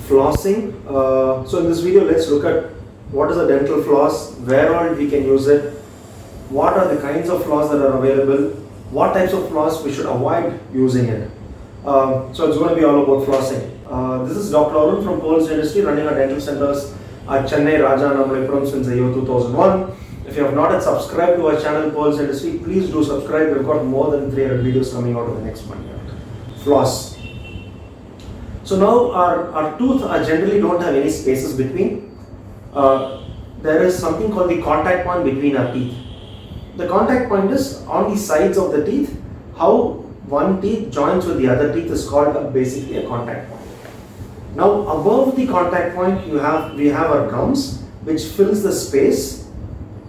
flossing. So in this video, let's look at what is a dental floss, where all we can use it, what are the kinds of floss that are available, what types of floss we should avoid using it. So it's going to be all about flossing. This is Dr. Arun from Pearls Dentistry, running our dental centers at Chennai, Raja and Amalapuram since the year 2001. If you have not yet subscribed to our channel Pearls Dentistry, please do subscribe. We've got more than 300 videos coming out in the next 1 year. Floss. So now our tooth generally don't have any spaces between. There is something called the contact point between our teeth. The contact point is on the sides of the teeth. How one teeth joins with the other teeth is called basically a contact point. Now above the contact point we have our gums, which fills the space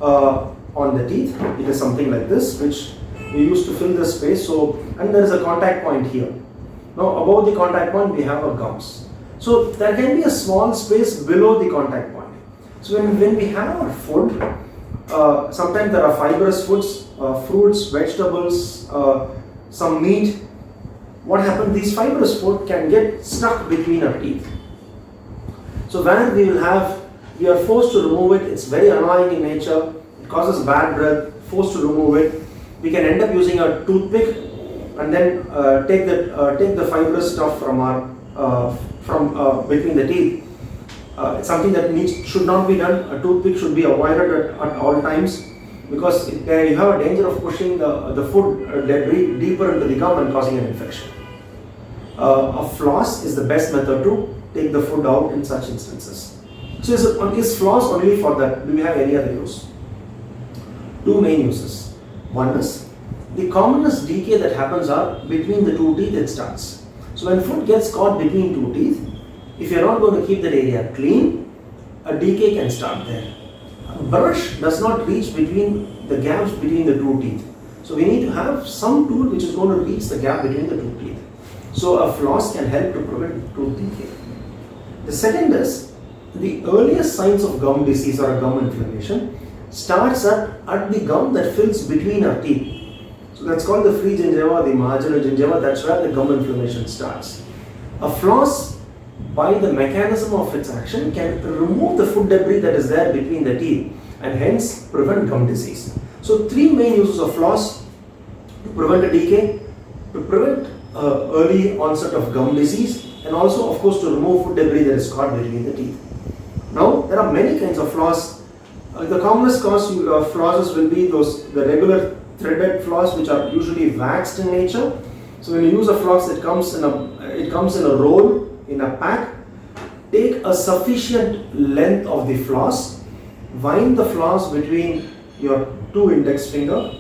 on the teeth. It is something like this, which we use to fill the space. So, and there is a contact point here. Now above the contact point we have our gums. So there can be a small space below the contact point. So when we have our food, sometimes there are fibrous foods, fruits, vegetables, some meat. What happens? These fibrous food can get stuck between our teeth. So where we are forced to remove it. It's very annoying in nature. It causes bad breath. Forced to remove it. We can end up using a toothpick and then take the fibrous stuff from between the teeth. It's something that should not be done. A toothpick should be avoided at all times, because you have a danger of pushing the food debris deeper into the gum and causing an infection. A floss is the best method to take the food out in such instances. So is floss only for that? Do we have any other use? Two main uses. One is the commonest decay that happens are between the two teeth. It starts. So when food gets caught between two teeth, if you are not going to keep that area clean, a decay can start there. A brush does not reach between the gaps between the two teeth. So we need to have some tool which is going to reach the gap between the two teeth. So a floss can help to prevent tooth decay. The second is the earliest signs of gum disease or gum inflammation starts at the gum that fills between our teeth. So that's called the free gingiva, the marginal gingiva. That's where the gum inflammation starts. A floss, by the mechanism of its action, can remove the food debris that is there between the teeth and hence prevent gum disease. So three main uses of floss: to prevent a decay, to prevent early onset of gum disease, and also of course to remove food debris that is caught between the teeth. Now there are many kinds of floss. The commonest flosses will be the regular threaded floss, which are usually waxed in nature. So when you use a floss, it comes in a roll, in a pack. Take a sufficient length of the floss, wind the floss between your two index finger.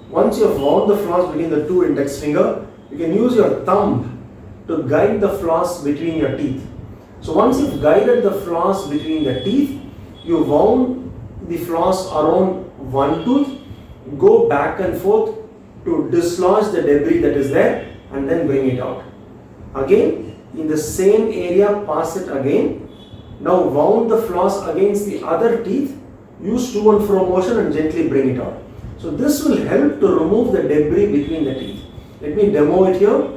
Once you have wound the floss between the two index finger, you can use your thumb to guide the floss between your teeth. So once you've guided the floss between the teeth, you wound the floss around one tooth, go back and forth to dislodge the debris that is there and then bring it out. Again, in the same area, pass it again. Now wound the floss against the other teeth, use to and fro motion and gently bring it out. So this will help to remove the debris between the teeth. Let me demo it here.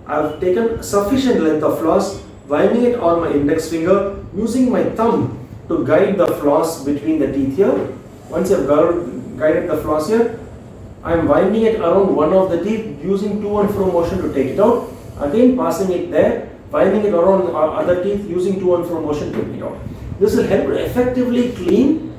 I have taken sufficient length of floss, winding it on my index finger, using my thumb to guide the floss between the teeth here. Once you have guided the floss here, I am winding it around one of the teeth, using to and fro motion to take it out. Again passing it there, winding it around other teeth, using to and fro motion to take it out. This will help to effectively clean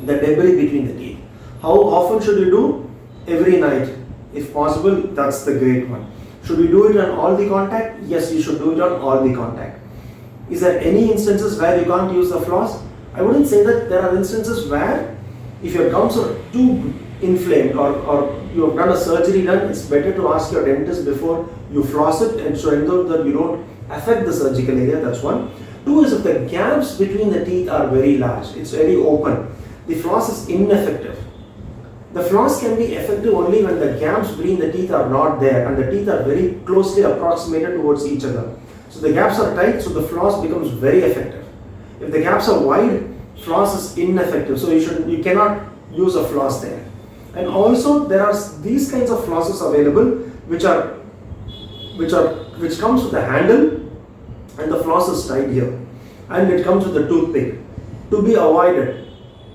the debris between the teeth. How often should you do? Every night. If possible, that's the great one. Should we do it on all the contact? Yes, you should do it on all the contact. Is there any instances where you can't use the floss? I wouldn't say that. There are instances where if your gums are too inflamed or you have done a surgery done, it's better to ask your dentist before you floss it and so ensure that you don't affect the surgical area. That's one. Two is if the gaps between the teeth are very large, it's very open, the floss is ineffective. The floss can be effective only when the gaps between the teeth are not there and the teeth are very closely approximated towards each other. So the gaps are tight, so the floss becomes very effective. If the gaps are wide, floss is ineffective. So you cannot use a floss there. And also there are these kinds of flosses available which comes with a handle and the floss is tied here. and it comes with a toothpick to be avoided.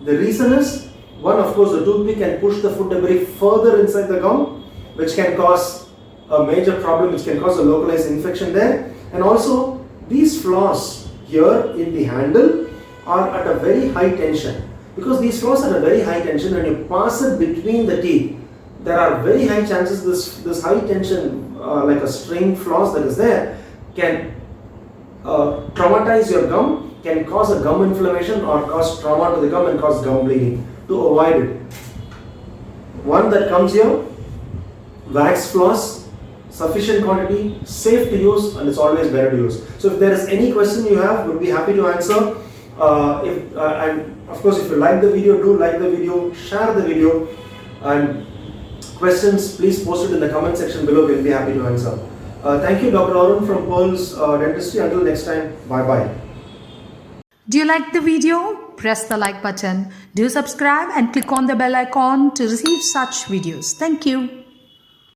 The reason is, one, of course, the toothpick can push the food debris further inside the gum, which can cause a major problem, which can cause a localized infection there. And also, these floss here in the handle are at a very high tension. Because these floss are at a very high tension, and you pass it between the teeth, there are very high chances this high tension, like a string floss that is there, can traumatize your gum, can cause a gum inflammation or cause trauma to the gum and cause gum bleeding. To avoid it, one that comes here, wax floss, sufficient quantity, safe to use, and it's always better to use. So if there is any question you have, we'll be happy to answer. And of course, if you like the video, do like the video, share the video, and questions, please post it in the comment section below. We'll be happy to answer. Thank you, Dr. Arun from Pearls Dentistry. Until next time, bye-bye. Do you like the video? Press the like button. Do subscribe and click on the bell icon to receive such videos. Thank you.